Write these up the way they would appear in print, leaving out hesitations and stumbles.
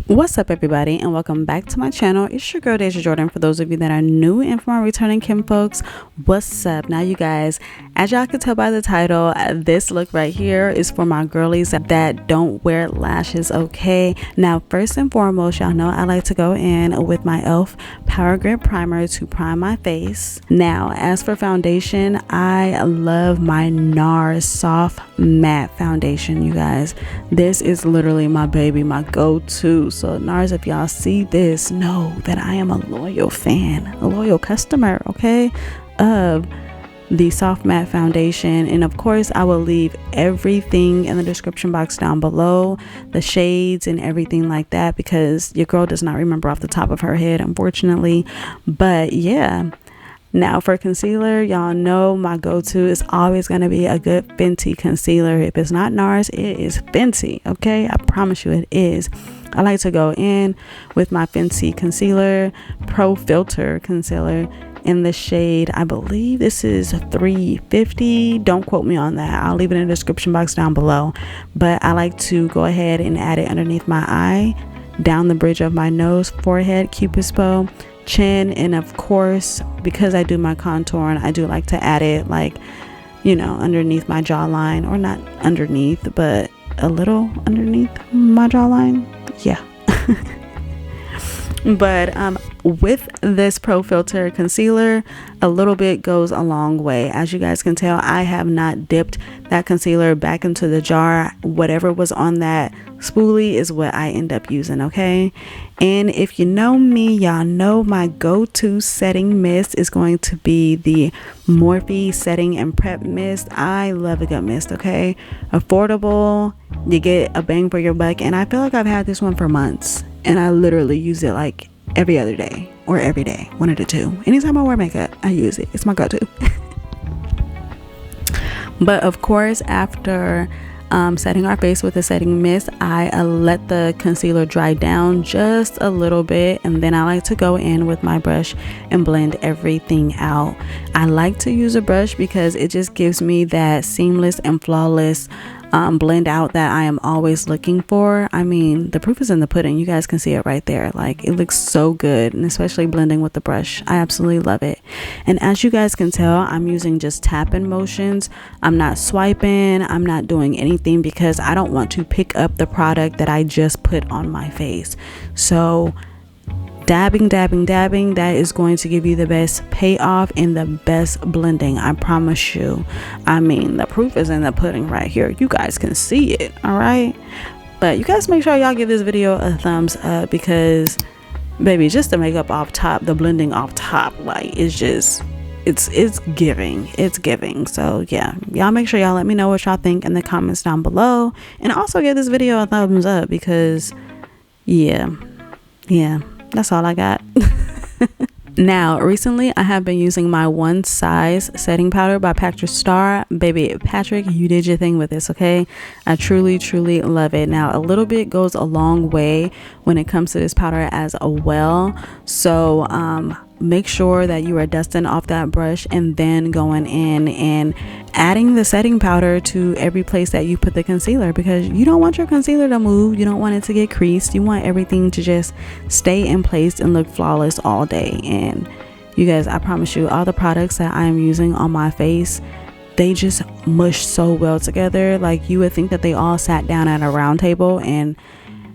What's up, everybody, and welcome back to my channel. It's your girl Dazja Jordan. For those of you that are new and for my returning Kim folks, what's up? Now, you guys, as y'all can tell by the title, this look right here is for my girlies that don't wear lashes. Okay, now first and foremost, y'all know I like to go in with my e.l.f. Power Grip Primer to prime my face. Now, as for foundation, I love my NARS Soft Matte Foundation. You guys, this is literally my baby, my go-to. So NARS, if y'all see this, know that I am a loyal fan, a loyal customer, okay, of the soft matte foundation. And of course, I will leave everything in the description box down below, the shades and everything like that, because your girl does not remember off the top of her head, unfortunately. But yeah, now for concealer, y'all know my go-to is always going to be a good Fenty concealer. If it's not NARS, it is Fenty, okay? I promise you it is. I like to go in with my Fenty concealer, Pro Filt'r concealer, in the shade, I believe this is 350. Don't quote me on that. I'll leave it in the description box down below. But I like to go ahead and add it underneath my eye, down the bridge of my nose, forehead, cupid's bow, chin, and of course, because I do my contouring, I do like to add it, like, you know, underneath my jawline, or not underneath, but a little underneath my jawline. Yeah. But with this Pro Filt'r concealer, a little bit goes a long way. As you guys can tell, I have not dipped that concealer back into the jar. Whatever was on that spoolie is what I end up using, okay? And if you know me, y'all know my go-to setting mist is going to be the Morphe setting and prep mist. I love a good mist, okay? Affordable, you get a bang for your buck, and I feel like I've had this one for months, and I literally use it like every other day or every day, one of the two. Anytime I wear makeup, I use it. It's my go-to. But of course, after setting our face with a setting mist, I let the concealer dry down just a little bit, and then I like to go in with my brush and blend everything out. I like to use a brush because it just gives me that seamless and flawless blend out that I am always looking for. I mean, the proof is in the pudding. You guys can see it right there. Like, it looks so good, and especially blending with the brush, I absolutely love it. And as you guys can tell, I'm using just tapping motions. I'm not swiping, I'm not doing anything, because I don't want to pick up the product that I just put on my face. So dabbing, that is going to give you the best payoff and the best blending, I promise you. I mean, the proof is in the pudding right here. You guys can see it, all right? But you guys make sure y'all give this video a thumbs up, because baby, just the makeup off top, the blending off top, like, it's just, it's giving. So yeah, y'all make sure y'all let me know what y'all think in the comments down below, and also give this video a thumbs up, because yeah, that's all I got. Now, recently I have been using my One Size setting powder by Patrick Star. Baby, Patrick, you did your thing with this, okay? I truly love it. Now, a little bit goes a long way when it comes to this powder as well. So make sure that you are dusting off that brush and then going in and adding the setting powder to every place that you put the concealer, because you don't want your concealer to move. You don't want it to get creased. You want everything to just stay in place and look flawless all day. And you guys, I promise you, all the products that I am using on my face, they just mush so well together. Like, you would think that they all sat down at a round table and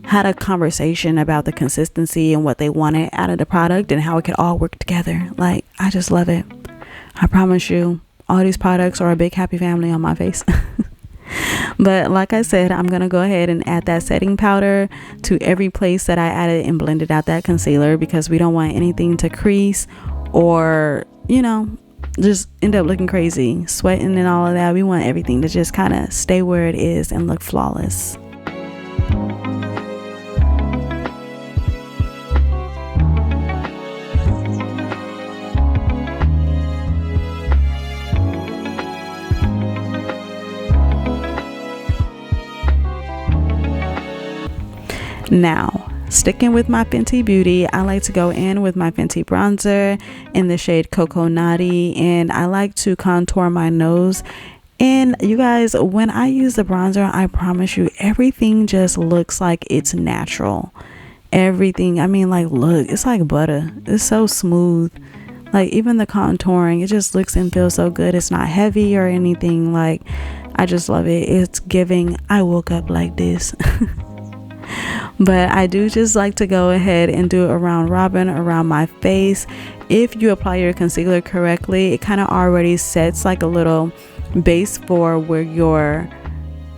had a conversation about the consistency and what they wanted out of the product and how it could all work together. Like, I just love it. I promise you, all these products are a big happy family on my face. But like I said, I'm gonna go ahead and add that setting powder to every place that I added and blended out that concealer, because we don't want anything to crease or, you know, just end up looking crazy, sweating and all of that. We want everything to just kind of stay where it is and look flawless. Now, sticking with my Fenty Beauty, I like to go in with my Fenty bronzer in the shade Coco Naughty, and I like to contour my nose And you guys, when I use the bronzer, I promise you everything just looks like it's natural. everything. I mean, like, look, it's like butter. It's so smooth. Like, even the contouring, it just looks and feels so good. It's not heavy or anything. Like, I just love it. It's giving I woke up like this. But I do just like to go ahead and do it around robin, around my face. If you apply your concealer correctly, it kind of already sets like a little base for where your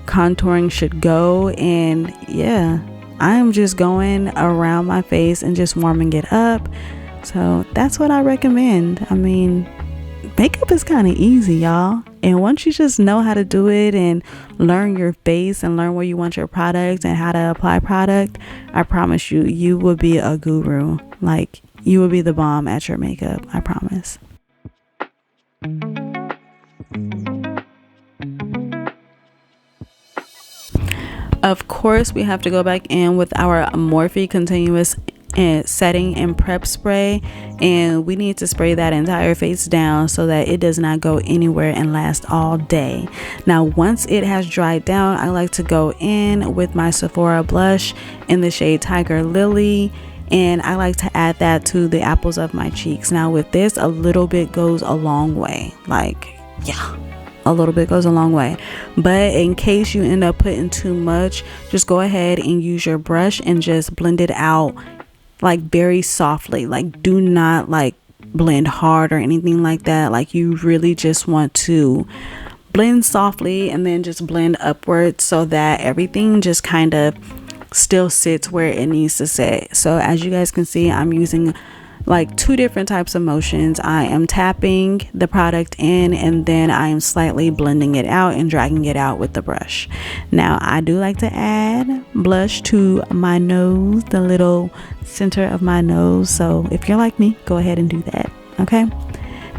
contouring should go. And yeah, I'm just going around my face and just warming it up. So that's what I recommend. I mean, makeup is kind of easy, y'all. And once you just know how to do it and learn your face and learn where you want your product and how to apply product, I promise you, you will be a guru. Like, you will be the bomb at your makeup. I promise. Of course, we have to go back in with our Morphe continuous and setting and prep spray, and we need to spray that entire face down so that it does not go anywhere and last all day. Now, once it has dried down, I like to go in with my Sephora blush in the shade Tiger Lily, and I like to add that to the apples of my cheeks. Now with this, a little bit goes a long way. Like, yeah, a little bit goes a long way. But in case you end up putting too much, just go ahead and use your brush and just blend it out, like, very softly. Like, do not like blend hard or anything like that. Like, you really just want to blend softly and then just blend upwards so that everything just kind of still sits where it needs to sit. So as you guys can see, I'm using like two different types of motions. I am tapping the product in, and then I am slightly blending it out and dragging it out with the brush. Now, I do like to add blush to my nose, the little center of my nose. So if you're like me, go ahead and do that. Okay.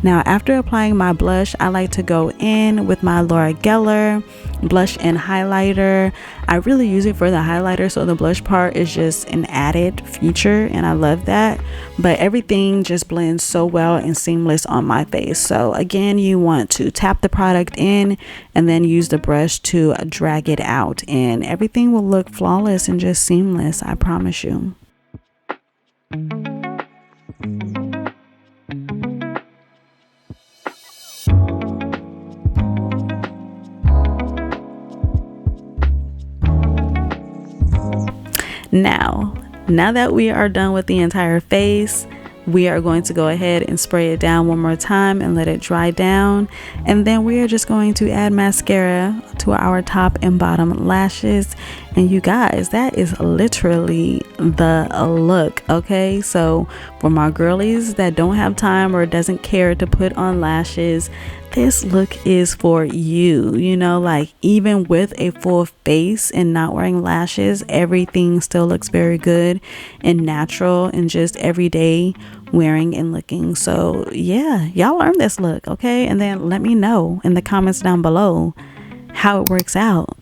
Now, after applying my blush, I like to go in with my Gellar blush and highlighter. I really use it for the highlighter, so the blush part is just an added feature, and I love that. But everything just blends so well and seamless on my face. So again, you want to tap the product in and then use the brush to drag it out, and everything will look flawless and just seamless. I promise you. Now that we are done with the entire face, we are going to go ahead and spray it down one more time and let it dry down, and then we are just going to add mascara to our top and bottom lashes. And you guys, that is literally the look. Okay, so for my girlies that don't have time or doesn't care to put on lashes, this look is for you. You know, like, even with a full face and not wearing lashes, everything still looks very good and natural and just everyday wearing and looking. So yeah, y'all learn this look, okay? And then let me know in the comments down below how it works out.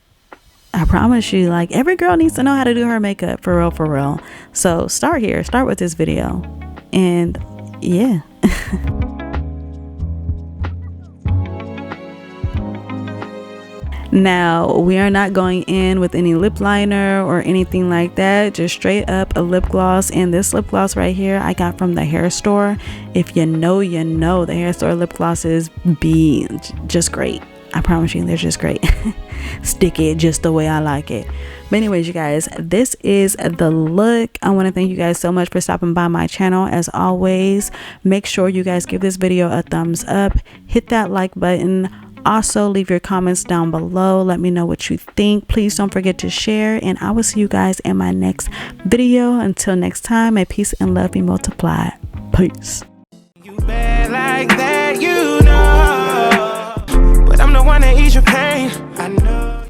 I promise you, like, every girl needs to know how to do her makeup, for real, for real. So start here, start with this video, and yeah. Now, we are not going in with any lip liner or anything like that, just straight up a lip gloss. And this lip gloss right here I got from the hair store. If you know, you know, the hair store lip glosses be just great. I promise you, they're just great. Stick it just the way I like it. But anyways, you guys, this is the look. I want to thank you guys so much for stopping by my channel. As always, make sure you guys give this video a thumbs up, hit that like button. Also, leave your comments down below. Let me know what you think. Please don't forget to share, and I will see you guys in my next video. Until next time, may peace and love be multiplied. Peace. You bad like that, you know, but I'm the one that ease your pain. I know.